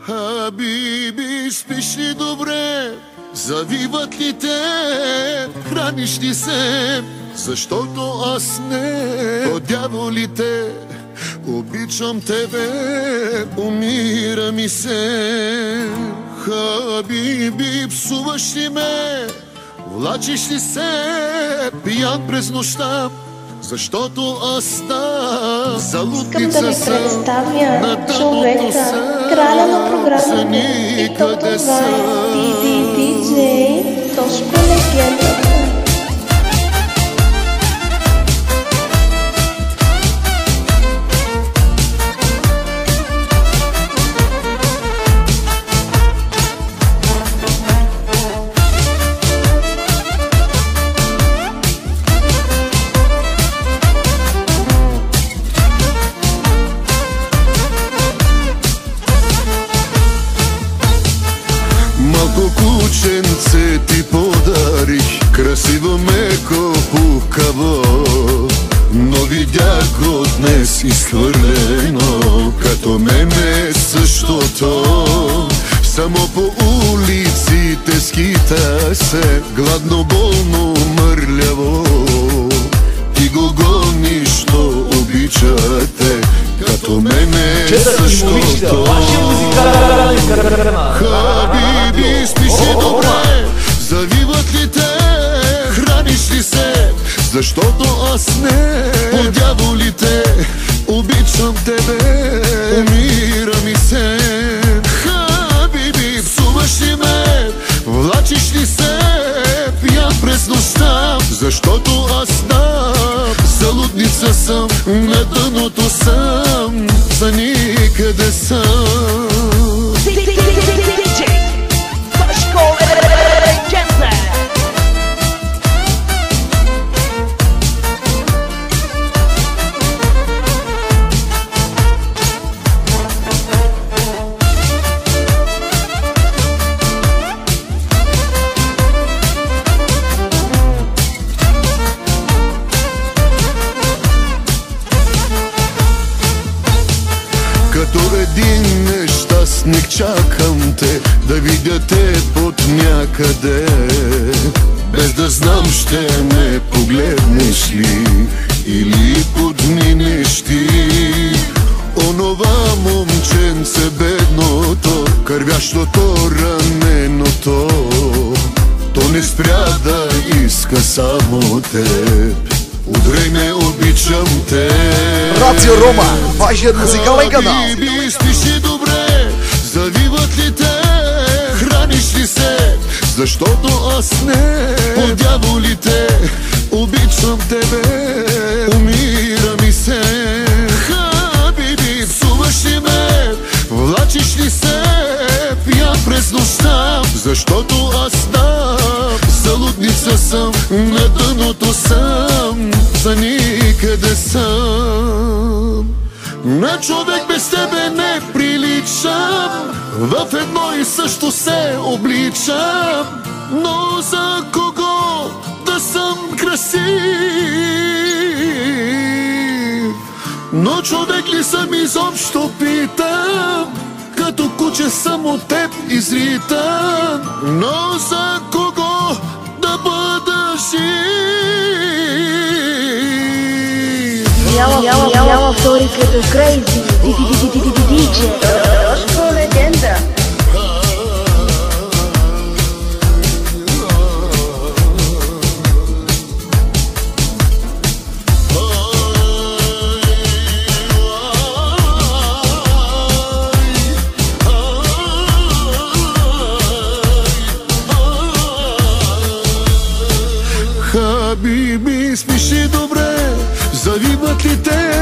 Хабиби, спиш ли добре? Завиват ли те? Храниш ли се? Защото аз не. О, дяволите, обичам тебе, умира ми се. Хабиби, псуваш ли ме? Влачиш ли се? Пиян през нощта, защото аз съм залудница съм. Искам да ви представя човека, краля на програмата и то това е диджей Тошко Легенда. Малко кученце ти подарих, красиво, меко, пухкаво, но видях го днес изхвърлено, като мене същото. Само по улиците скита се, гладно, болно, мърляво. Ти го гониш, но обичате, като мене същото. Хабиби, спиш ли добре? Завиват ли те? Храниш ли се? Защото аз не. По дяволите, обичам тебе, умира ми се. Хабиби, псуваш ли ме? Влачиш ли се? Пиян през нощта, защото аз знам, залудница съм, на дъното съм, за никъде съм. Като един нещастник чакам те, да видя те под някъде. Без да знам, ще ме погледнеш ли или подминеш ти онова момченце бедното, кървящото, раненото. То не спря да иска само теб. Удрей ме, обичам те. Радио Рома, важен музикален канал. Хабиби, спиш ли добре? Завиват ли те? Храниш ли се? Защото аз не. По дяволите, обичам тебе, умира ми се. Хабиби, псуваш ли ме? Влачиш ли се? Пиян през нощта, защото аз знам, залудница съм, на дъното съм, за никъде съм. На човек без тебе не приличам, в едно и също се обличам, но за кого да съм красив? Но човек ли съм изобщо, питам, като куче съм от теб изритан, но за кого да бъда жив? Яла втори като Crazy диджей Тошко Легенда. Хабиби, спиш ли добре? Завиват ли те?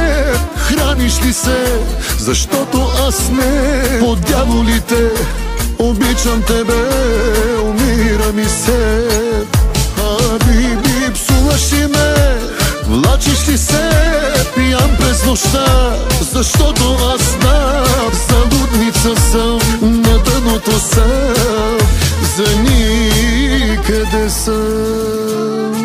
Храниш ли се? Защото аз не. По дяволите, обичам тебе, умира ми се. Хабиби, псуваш ли ме? Влачиш ли се? Пиян през нощта, защото аз знам, залудница съм, на дъното съм, за никъде съм.